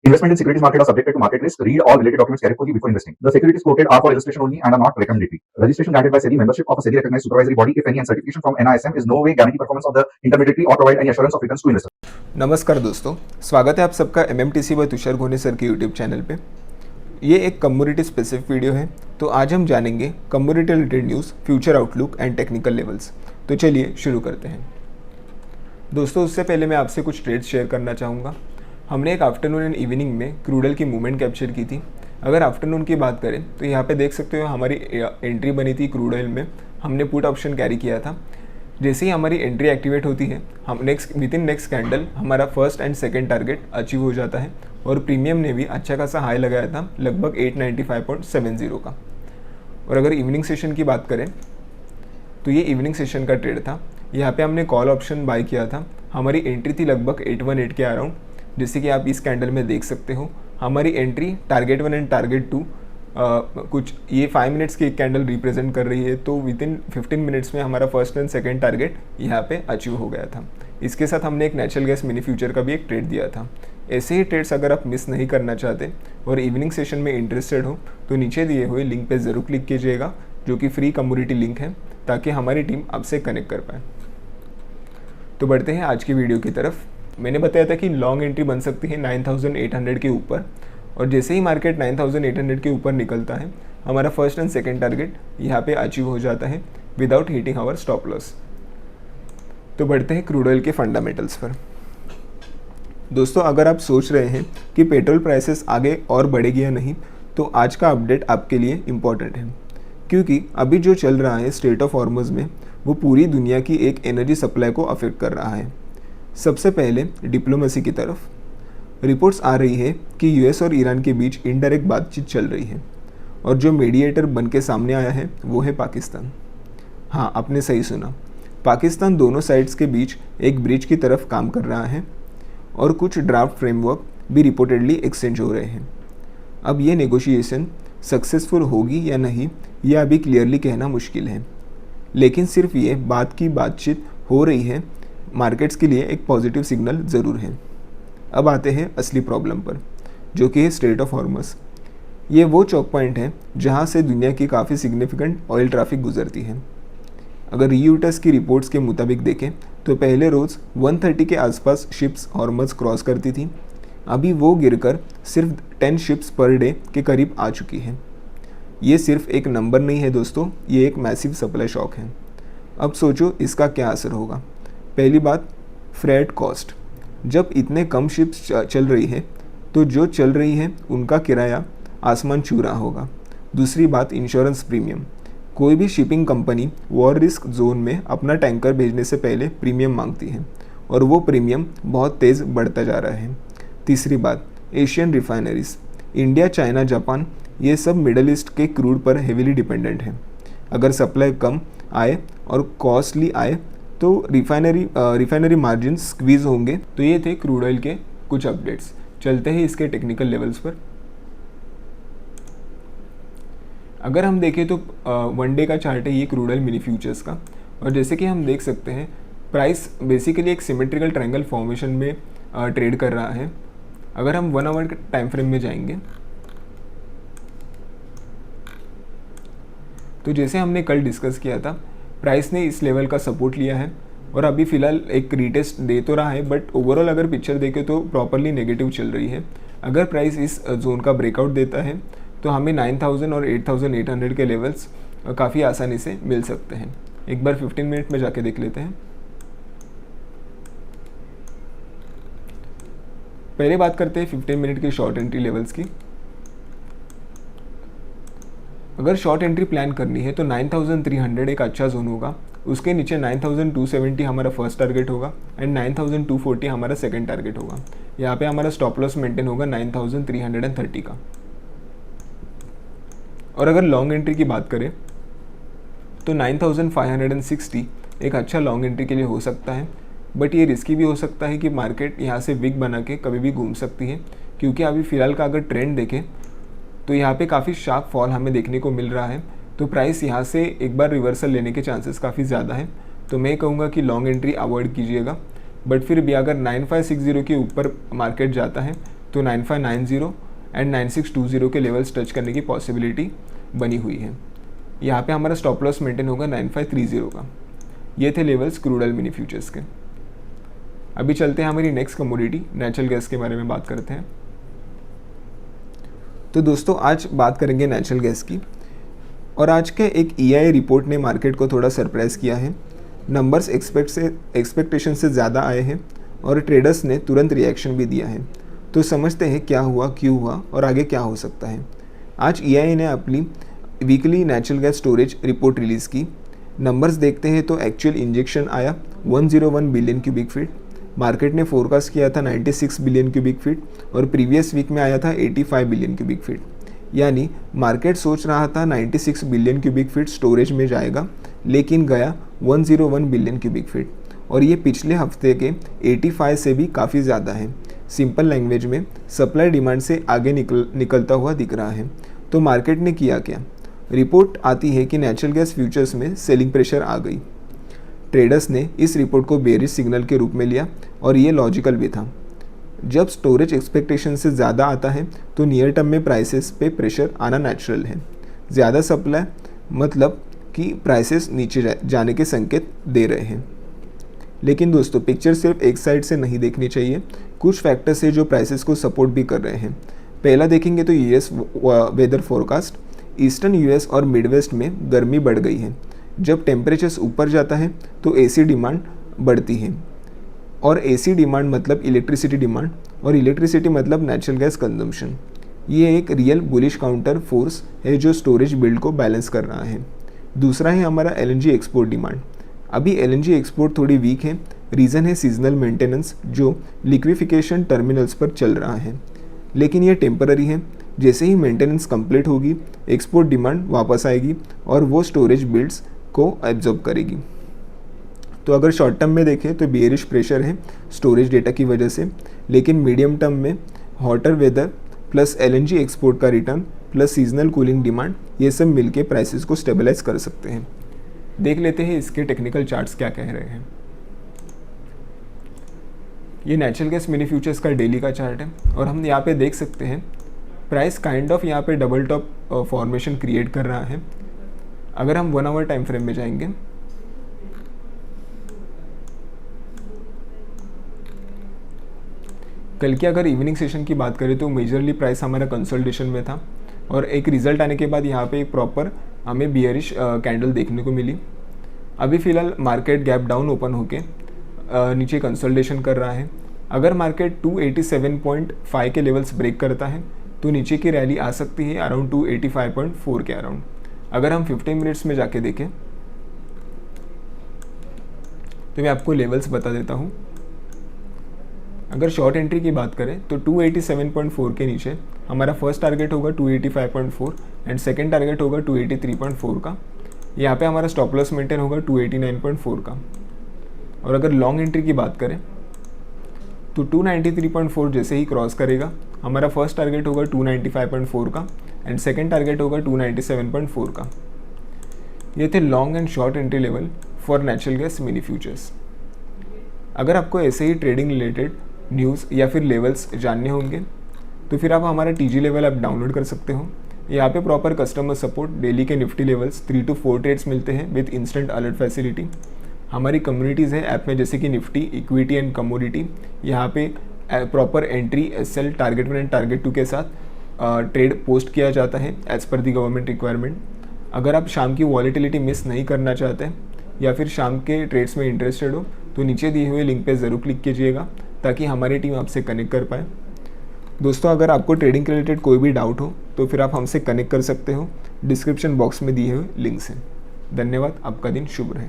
Investment in securities market are subjected to market risk. Read all related documents carefully before investing. The securities quoted are for illustration only and are not recommendatory. Registration granted by SEBI. Membership of a SEBI recognized supervisory body, if any, and certification from NISM is no way guarantee performance of the intermediary or provide any assurance of returns to investor. नमस्कार दोस्तों, स्वागत है आप सबका MMTC व Tushar घोने sir के YouTube channel पे। ये एक कम्युनिटी स्पेसिफिक वीडियो है, तो आज हम जानेंगे community related news, future outlook and technical levels. तो चलिए शुरू करते हैं। दोस्तों, उससे पहले मैं आपसे कुछ ट्रेड्स शेयर करना चाहूँगा। हमने एक आफ्टरनून एंड इवनिंग में क्रूड ऑयल की मूवमेंट कैप्चर की थी। अगर आफ्टरनून की बात करें तो यहाँ पे देख सकते हो हमारी एंट्री बनी थी क्रूड ऑयल में, हमने पुट ऑप्शन कैरी किया था। जैसे ही हमारी एंट्री एक्टिवेट होती है, हम विद इन नेक्स्ट कैंडल हमारा first and second target achieve हो जाता है और प्रीमियम ने भी अच्छा खासा हाई लगाया था, लगभग 895.70 का। और अगर इवनिंग सेशन की बात करें तो ये इवनिंग सेशन का ट्रेड था। यहाँ पे हमने कॉल ऑप्शन बाय किया था। हमारी एंट्री थी लगभग 818 के अराउंड, जैसे कि आप इस कैंडल में देख सकते हो। हमारी एंट्री टारगेट 1 एंड टारगेट 2 कुछ ये 5 मिनट्स की एक कैंडल रिप्रेजेंट कर रही है, तो विद इन 15 मिनट्स में हमारा फर्स्ट एंड सेकंड टारगेट यहाँ पे अचीव हो गया था। इसके साथ हमने एक नेचुरल गैस मिनी फ्यूचर का भी एक ट्रेड दिया था। ऐसे ही ट्रेड्स अगर आप मिस नहीं करना चाहते और इवनिंग सेशन में इंटरेस्टेड हो तो नीचे दिए हुए लिंक पे ज़रूर क्लिक कीजिएगा, जो कि फ्री कम्युनिटी लिंक है, ताकि हमारी टीम आपसे कनेक्ट कर पाए। तो बढ़ते हैं आज की वीडियो की तरफ। मैंने बताया था कि लॉन्ग एंट्री बन सकती है 9800 के ऊपर, और जैसे ही मार्केट 9800 के ऊपर निकलता है, हमारा फर्स्ट एंड सेकंड टारगेट यहाँ पे अचीव हो जाता है without hitting our stop loss. तो बढ़ते हैं क्रूड ऑयल के फंडामेंटल्स पर। दोस्तों, अगर आप सोच रहे हैं कि पेट्रोल प्राइसेस आगे और बढ़ेगी या नहीं, तो आज का अपडेट आपके लिए इम्पॉर्टेंट है, क्योंकि अभी जो चल रहा है स्ट्रेट ऑफ हॉर्मुज़ में, वो पूरी दुनिया की एक एनर्जी सप्लाई को अफेक्ट कर रहा है। सबसे पहले डिप्लोमेसी की तरफ रिपोर्ट्स आ रही है कि यूएस और ईरान के बीच इनडायरेक्ट बातचीत चल रही है, और जो मीडिएटर बन के सामने आया है वो है पाकिस्तान। हाँ, आपने सही सुना, पाकिस्तान दोनों साइड्स के बीच एक ब्रिज की तरफ काम कर रहा है, और कुछ ड्राफ्ट फ्रेमवर्क भी रिपोर्टेडली एक्सचेंज हो रहे हैं। अब ये नेगोशिएशन सक्सेसफुल होगी या नहीं, यह अभी क्लियरली कहना मुश्किल है, लेकिन सिर्फ ये बातचीत हो रही है, मार्केट्स के लिए एक पॉजिटिव सिग्नल ज़रूर है। अब आते हैं असली प्रॉब्लम पर, जो कि है स्ट्रेट ऑफ हॉर्मुज़। ये वो चौक पॉइंट है जहाँ से दुनिया की काफ़ी सिग्निफिकेंट ऑयल ट्रैफिक गुजरती है। अगर रीयूटस की रिपोर्ट्स के मुताबिक देखें तो पहले रोज़ 130 के आसपास शिप्स हॉर्मुज़ क्रॉस करती थी, अभी वो गिरकर सिर्फ 10 शिप्स पर डे के करीब आ चुकी है। ये सिर्फ एक नंबर नहीं है दोस्तों, ये एक मैसिव सप्लाई शॉक है। अब सोचो इसका क्या असर होगा। पहली बात, फ्रेट कॉस्ट। जब इतने कम शिप्स चल रही है तो जो चल रही है उनका किराया आसमान छू रहा होगा। दूसरी बात, इंश्योरेंस प्रीमियम। कोई भी shipping company war risk zone में अपना टैंकर भेजने से पहले प्रीमियम मांगती है, और वो प्रीमियम बहुत तेज़ बढ़ता जा रहा है। तीसरी बात, Asian refineries. India, China, Japan, ये सब मिडल ईस्ट के क्रूड पर हेविली डिपेंडेंट है। अगर सप्लाई कम आए और कॉस्टली आए तो रिफाइनरी मार्जिन स्क्वीज होंगे। तो ये थे क्रूड ऑयल के कुछ अपडेट्स। चलते हैं इसके टेक्निकल लेवल्स पर। अगर हम देखें तो 1 डे का चार्ट है ये क्रूड ऑयल मिनी फ्यूचर्स का, और जैसे कि हम देख सकते हैं प्राइस बेसिकली एक सिमेट्रिकल ट्रायंगल फॉर्मेशन में ट्रेड कर रहा है। अगर हम 1 आवर के टाइम फ्रेम में जाएंगे तो जैसे हमने कल डिस्कस किया था, प्राइस ने इस लेवल का सपोर्ट लिया है और अभी फ़िलहाल एक रीटेस्ट दे तो रहा है, बट ओवरऑल अगर पिक्चर देखें तो प्रॉपरली नेगेटिव चल रही है। अगर प्राइस इस जोन का ब्रेकआउट देता है तो हमें 9000 और 8800 के लेवल्स काफ़ी आसानी से मिल सकते हैं। एक बार 15 मिनट में जाके देख लेते हैं। पहले बात करते हैं 15 मिनट के शॉर्ट एंट्री लेवल्स की। अगर शॉर्ट एंट्री प्लान करनी है तो 9300 एक अच्छा जोन होगा, उसके नीचे 9270 हमारा फर्स्ट टारगेट होगा एंड 9240 हमारा सेकंड टारगेट होगा। यहाँ पे हमारा स्टॉप लॉस मेंटेन होगा 9330 का। और अगर लॉन्ग एंट्री की बात करें तो 9560 एक अच्छा लॉन्ग एंट्री के लिए हो सकता है, बट ये रिस्की भी हो सकता है कि मार्केट यहाँ से विक बना के कभी भी घूम सकती है, क्योंकि अभी फ़िलहाल का अगर ट्रेंड देखें तो यहाँ पे काफ़ी शार्प फॉल हमें देखने को मिल रहा है। तो प्राइस यहाँ से एक बार रिवर्सल लेने के चांसेस काफ़ी ज़्यादा है, तो मैं कहूँगा कि लॉन्ग एंट्री अवॉइड कीजिएगा। बट फिर भी अगर 9560 के ऊपर मार्केट जाता है तो 9590 एंड 9620 के लेवल्स टच करने की पॉसिबिलिटी बनी हुई है। यहाँ पे हमारा स्टॉप लॉस मेंटेन होगा 9530 का। ये थे levels crude oil mini futures के। अभी चलते हैं हमारी नेक्स्ट कमोडिटी नेचुरल गैस के बारे में बात करते हैं। तो दोस्तों आज बात करेंगे नेचुरल गैस की, और आज के एक EIA रिपोर्ट ने मार्केट को थोड़ा सरप्राइज़ किया है। नंबर्स एक्सपेक्टेशन से ज़्यादा आए हैं और ट्रेडर्स ने तुरंत रिएक्शन भी दिया है। तो समझते हैं क्या हुआ, क्यों हुआ और आगे क्या हो सकता है। आज EIA ने अपनी weekly natural gas storage report release की। नंबर्स देखते हैं तो एक्चुअल इंजेक्शन आया 101 बिलियन क्यूबिक फीट। मार्केट ने फोरकास्ट किया था 96 बिलियन क्यूबिक फीट और प्रीवियस वीक में आया था 85 बिलियन क्यूबिक फीट। यानी मार्केट सोच रहा था 96 बिलियन क्यूबिक फीट स्टोरेज में जाएगा, लेकिन गया 101 बिलियन क्यूबिक फीट, और ये पिछले हफ्ते के 85 से भी काफ़ी ज़्यादा है। सिंपल लैंग्वेज में सप्लाई डिमांड से आगे निकलता हुआ दिख रहा है। तो मार्केट ने किया क्या? रिपोर्ट आती है कि नेचुरल गैस फ्यूचर्स में सेलिंग प्रेशर आ गई। ट्रेडर्स ने इस रिपोर्ट को बेरिश सिग्नल के रूप में लिया और ये लॉजिकल भी था। जब स्टोरेज एक्सपेक्टेशन से ज़्यादा आता है तो नियर टर्म में प्राइसेस पे प्रेशर आना नेचुरल है। ज़्यादा सप्लाई मतलब कि प्राइसेस नीचे जाने के संकेत दे रहे हैं। लेकिन दोस्तों पिक्चर सिर्फ एक साइड से नहीं देखनी चाहिए। कुछ फैक्टर्स है जो प्राइसेस को सपोर्ट भी कर रहे हैं। पहला देखेंगे तो US weather forecast. Eastern US और मिडवेस्ट में गर्मी बढ़ गई है। जब टेम्परेचर्स ऊपर जाता है तो AC डिमांड बढ़ती है, और AC डिमांड मतलब इलेक्ट्रिसिटी डिमांड, और इलेक्ट्रिसिटी मतलब नेचुरल गैस कंजम्पशन। ये एक रियल बुलिश काउंटर फोर्स है जो स्टोरेज बिल्ड को बैलेंस कर रहा है। दूसरा है हमारा LNG एक्सपोर्ट डिमांड। अभी LNG एक्सपोर्ट थोड़ी वीक है। रीज़न है सीजनल मेंटेनेंस जो लिक्विफिकेशन टर्मिनल्स पर चल रहा है, लेकिन ये टेम्पररी है। जैसे ही मेंटेनेंस कंप्लीट होगी एक्सपोर्ट डिमांड वापस आएगी और वो स्टोरेज बिल्ड्स को एब्जॉर्ब करेगी। तो अगर शॉर्ट टर्म में देखें तो बेयरिश प्रेशर है स्टोरेज डेटा की वजह से, लेकिन मीडियम टर्म में hotter weather plus LNG export का return plus seasonal cooling demand, ये सब मिलके प्राइसेस को स्टेबलाइज कर सकते हैं। देख लेते हैं इसके टेक्निकल चार्ट्स क्या कह रहे हैं। ये नेचुरल गैस मिनी फ्यूचर्स का डेली का चार्ट है और हम यहाँ पे देख सकते हैं प्राइस काइंड ऑफ यहाँ पे डबल टॉप फॉर्मेशन क्रिएट कर रहा है। अगर हम 1 आवर टाइम फ्रेम में जाएंगे कल की अगर इवनिंग सेशन की बात करें तो मेजरली प्राइस हमारा कंसोलिडेशन में था और एक रिजल्ट आने के बाद यहाँ पे एक प्रॉपर हमें बियरिश कैंडल देखने को मिली। अभी फ़िलहाल मार्केट गैप डाउन ओपन होके नीचे कंसोलिडेशन कर रहा है। अगर मार्केट 287.5 के लेवल्स ब्रेक करता है तो नीचे की रैली आ सकती है अराउंड 285.4 के अराउंड। अगर हम 15 मिनट्स में जाके देखें तो मैं आपको लेवल्स बता देता हूँ। अगर शॉर्ट एंट्री की बात करें तो 287.4 के नीचे हमारा फर्स्ट टारगेट होगा 285.4 एंड सेकंड टारगेट होगा 283.4 का। यहाँ पे हमारा स्टॉप लॉस मेंटेन होगा 289.4 का। और अगर लॉन्ग एंट्री की बात करें तो 293.4 जैसे ही क्रॉस करेगा हमारा फर्स्ट टारगेट होगा 295.4 का एंड सेकंड टारगेट होगा 297.4 का। ये थे long and short entry level for natural gas mini futures. अगर आपको ऐसे ही ट्रेडिंग रिलेटेड न्यूज़ या फिर लेवल्स जानने होंगे तो फिर आप हमारा TG लेवल ऐप डाउनलोड कर सकते हो। यहाँ पे प्रॉपर कस्टमर सपोर्ट, डेली के निफ्टी लेवल्स, 3 to 4 ट्रेड्स मिलते हैं विद इंस्टेंट अलर्ट फैसिलिटी। हमारी कम्युनिटीज़ है ऐप में जैसे कि निफ्टी, इक्विटी एंड कमोडिटी। यहाँ पे proper entry, SL, target 1 and target 2 के साथ ट्रेड पोस्ट किया जाता है एज़ पर दी गवर्नमेंट रिक्वायरमेंट। अगर आप शाम की वॉलेटिलिटी मिस नहीं करना चाहते या फिर शाम के ट्रेड्स में इंटरेस्टेड हो तो नीचे दिए हुए लिंक पे ज़रूर क्लिक कीजिएगा ताकि हमारी टीम आपसे कनेक्ट कर पाए। दोस्तों अगर आपको ट्रेडिंग के रिलेटेड कोई भी डाउट हो तो फिर आप हमसे कनेक्ट कर सकते हो डिस्क्रिप्शन बॉक्स में दिए हुए लिंक से। धन्यवाद, आपका दिन शुभ रहे।